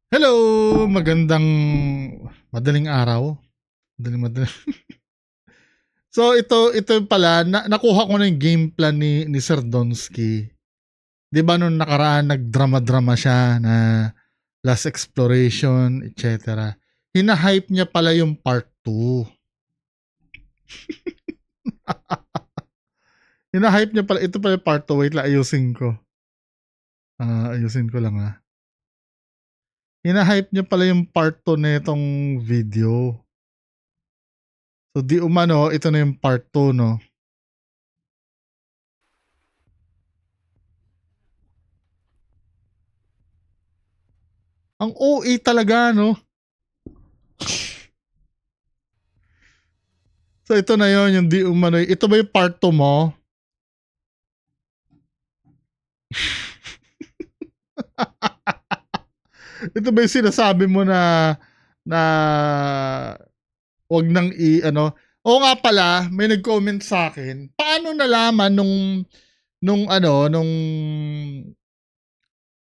Hello! Magandang madaling araw. Madaling. So ito pala nakuha ko na yung game plan ni Sir Donsky. 'Di ba nung nakaraan nagdrama-drama siya na Last Exploration, etc. Hina-hype niya pala yung part 2. Hina-hype niya pala, ito pala yung part 2. Wait lang, ayusin ko. Ayusin ko lang Hina-hype niya pala yung part 2 nitong video. So di umano, ito na yung part 2, no? Ang OA talaga, no? So ito na yon yung di umano. Ito ba yung part 2 mo? Ito ba yung sinasabi mo na wag nang ano? Oo nga pala, may nag-comment sa akin. Paano nalaman nung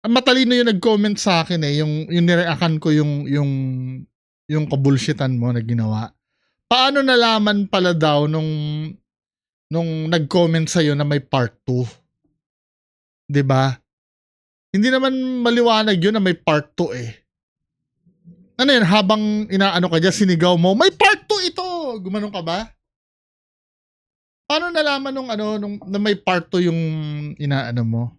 matalino yung nag-comment sa akin yung nireakan ko yung kabulshitan mo na ginawa. Paano nalaman pala daw nung nag-comment sa na may part 2? 'Di ba? Hindi naman maliwanag yun na may part 2 eh. Ano yun, habang inaano ka dyan, sinigaw mo, may part 2 ito! Gumanon ka ba? Paano nalaman na may part 2 yung inaano mo?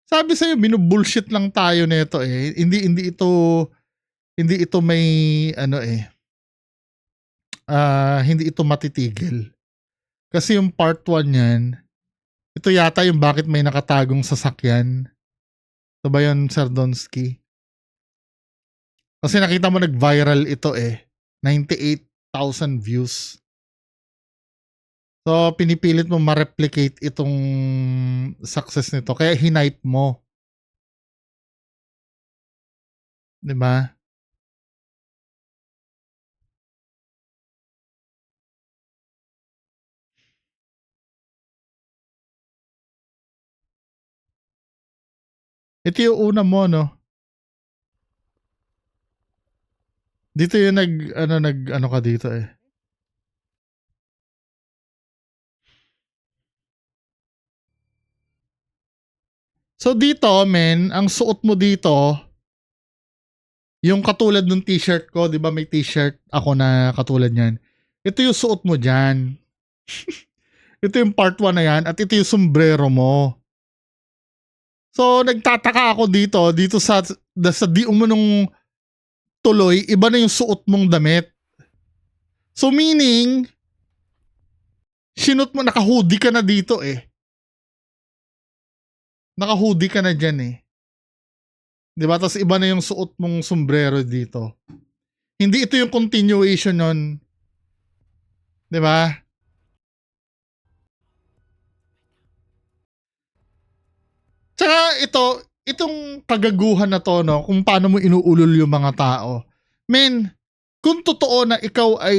Sabi sa'yo, binubullshit lang tayo nito eh. Hindi ito may ano eh. Hindi ito matitigil. Kasi yung part 1 yan, ito yata yung bakit may nakatagong sasakyan. Ito ba yun, Sir Donsky? Kasi nakita mo nag-viral ito eh. 98,000 views. So, pinipilit mo ma-replicate itong success nito. Kaya hinipe mo. 'Di ba? Ito yung una mo, no? Dito yung nag ano ka dito eh. So dito, men, ang suot mo dito, yung katulad ng t-shirt ko, di ba may t-shirt ako na katulad niyan. Ito yung suot mo dyan. Ito yung part 1 na yan at ito yung sombrero mo. So nagtataka ako dito sa di umunong tuloy, iba na yung suot mong damit. So meaning, sinot mo, naka-hoodie ka na dito eh. Naka-hoodie ka na dyan eh. Diba? Tapos iba na yung suot mong sombrero dito. Hindi ito yung continuation nun. Diba? Tsaka itong kagaguhan na to, no, kung paano mo inuulol yung mga tao. Men, kung totoo na ikaw ay,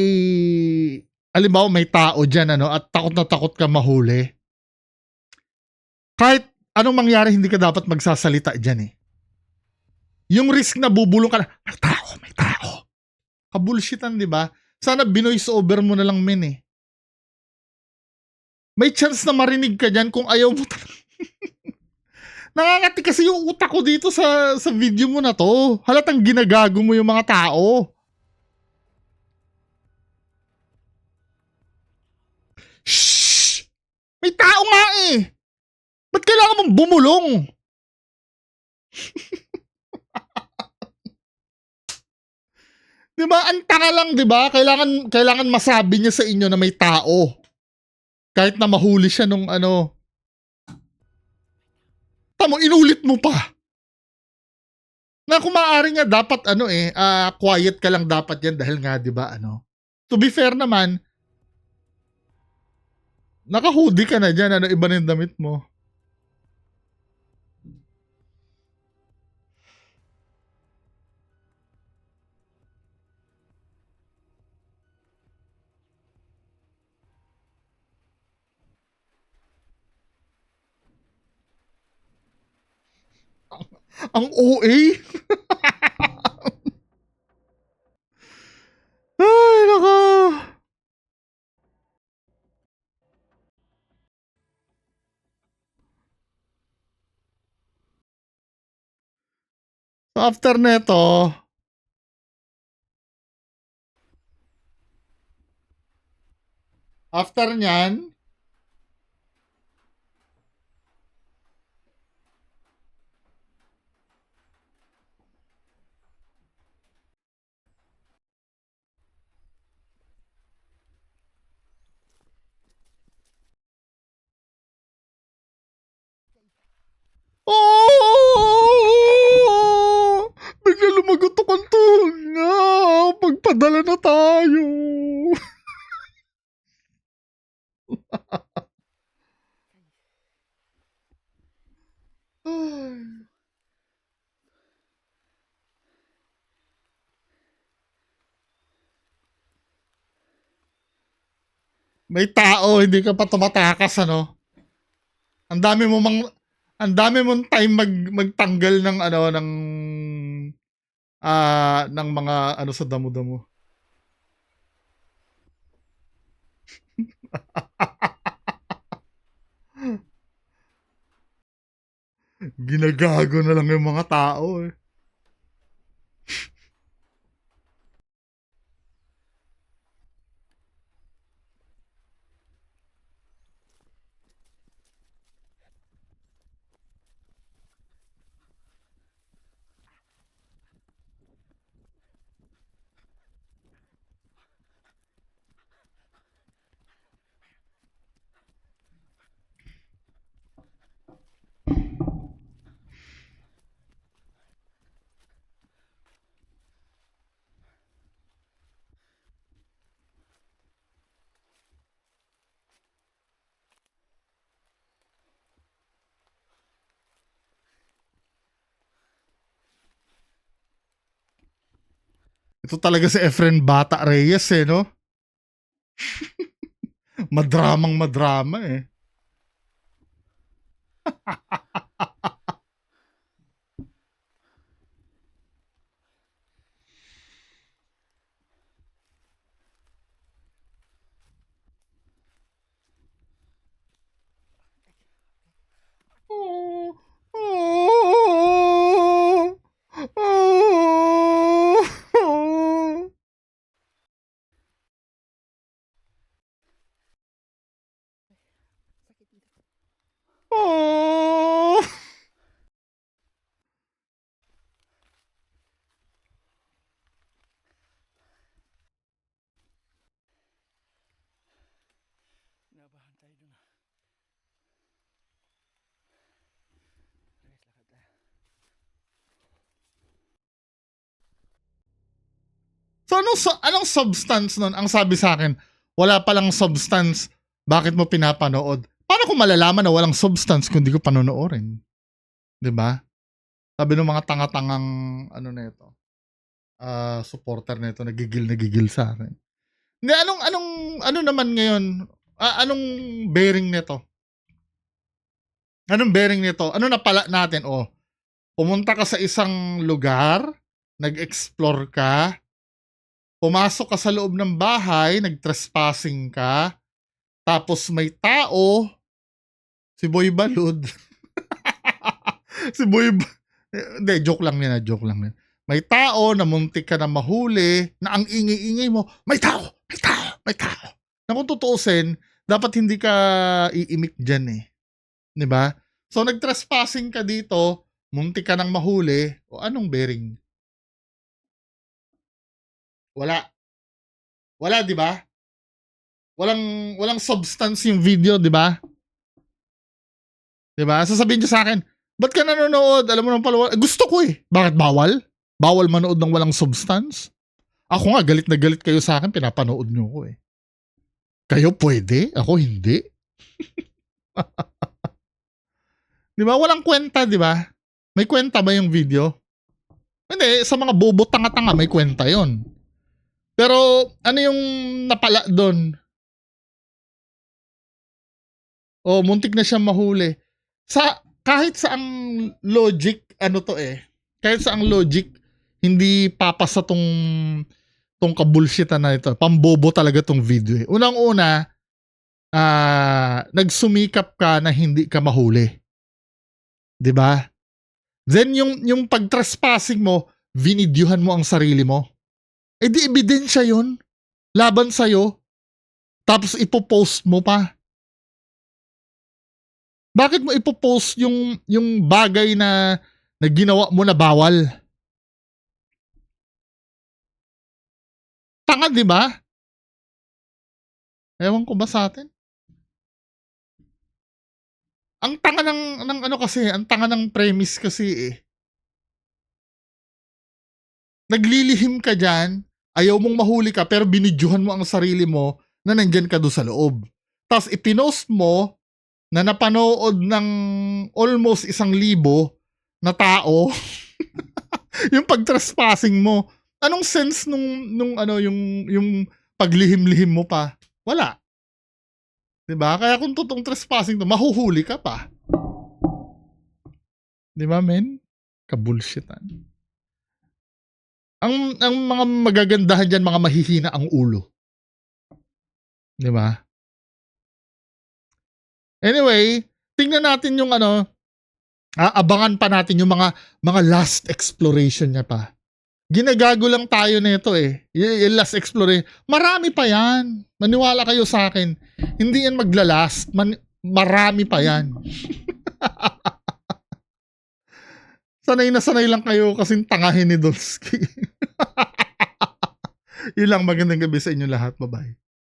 alimbawa may tao dyan, ano, at takot na takot ka mahuli, kahit anong mangyari, hindi ka dapat magsasalita dyan eh. Yung risk na bubulong ka na, may tao. Kabulshitan, di ba? Sana binoise over mo na lang, men eh. May chance na marinig ka dyan kung ayaw mo talaga. Nakangati kasi yung utak ko dito sa video mo na to. Halatang ginagago mo yung mga tao. Shhh! May tao nga eh. Ba't kailangan mong bumulong? Di ba? Ang tanga lang, di ba? Kailangan masabi niya sa inyo na may tao. Kahit na mahuli siya nung ano. Tamo, inulit mo pa. Na kung maaari nga dapat quiet ka lang dapat yan dahil nga 'di ba to be fair naman, naka-hoodie ka na diyan, iba na yung damit mo. Ang OA. So after neto, after nyan, oh! Bigla lumagotok ang tuhod niya. Pagpadala na tayo. May tao, hindi ka pa tumatakas, ano? Ang dami mo mang ang dami mong time magtanggal ng ano ng mga ano sa damo-damo. Ginagago na lang yung mga tao eh. Ito talaga si Efren Bata Reyes eh, no? Madramang madrama eh. Oh, oh, oh, oh. Oh. Nabahan tayo dun. Rest, lakad tayo. So anong substance nun? Ang sabi sa akin, wala palang substance. Bakit mo pinapanood? Paano ko malalaman na walang substance kung di ko panonoorin? 'Di ba? Sabi ng mga tanga-tangang ano na ito, supporter nito, nagigil sa akin. Hindi, ano naman ngayon? Anong bearing nito? Anong bearing nito? Ano napala natin? Oh, pumunta ka sa isang lugar, nag-explore ka, pumasok ka sa loob ng bahay, nag-trespassing ka, tapos may tao, si Boy Balud. si Boy Hindi, joke lang yan, joke lang yan. May tao na muntik ka na mahuli, na ang ingay-ingay mo, may tao, may tao, may tao. Na kung tutuusin, dapat hindi ka iimik dyan eh. 'Di ba? So nag-trespassing ka dito, muntik ka nang mahuli, o anong bearing? Wala. Wala, 'di ba? Walang substance yung video, 'di ba? 'Di ba? Sasabihin niyo sa akin, "Ba't ka nanonood? Alam mo nang pala, gusto ko eh." Bakit bawal? Bawal manood ng walang substance? Ako nga, galit na galit kayo sa akin, pinapanood niyo ko eh. Kayo pwede, ako hindi. 'Di ba? Walang kwenta, 'di ba? May kwenta ba yung video? Hindi, sa mga bobo tanga-tanga may kwenta 'yon. Pero ano yung napala doon? O muntik na siyang mahuli. Kahit sa ang logic, ano to eh. Kahit sa ang logic, hindi papasa tong kabulshitan na ito. Pambobo talaga tong video eh. Unang-una, nagsumikap ka na hindi ka mahuli. 'Di ba? Then yung pag-trespassing mo, vinidyuhan mo ang sarili mo. Eh di ebidensya yun. Laban sa'yo. Tapos ipopost mo pa. Bakit mo ipopost yung bagay na ginawa mo na bawal? Tanga, di ba? Ewan ko ba sa atin? Ang tanga ng ano kasi, ang tanga ng premise kasi eh. Naglilihim ka dyan, ayaw mong mahuli ka, pero binidyuhan mo ang sarili mo na nandyan ka doon sa loob. Tapos ipinost mo na napanood ng almost 1,000 na tao yung pag-trespassing mo. Anong sense nung ano yung paglihim-lihim mo pa? Wala. 'Di ba? Kaya kung totoong trespassing to, mahuhuli ka pa. 'Di ba, men? Kabulshitan. Ang mga magagandahan diyan, mga mahihina ang ulo. 'Di ba? Anyway, tingnan natin yung ano, aabangan pa natin yung mga last exploration niya pa. Ginagago lang tayo nito eh. Yung last exploration. Marami pa yan. Maniwala kayo sa akin. Hindi yan maglalast. Marami pa yan. Sanay na sanay lang kayo kasing tangahin ni Dolsky. Yun lang, magandang gabi sa inyo lahat. Bye-bye.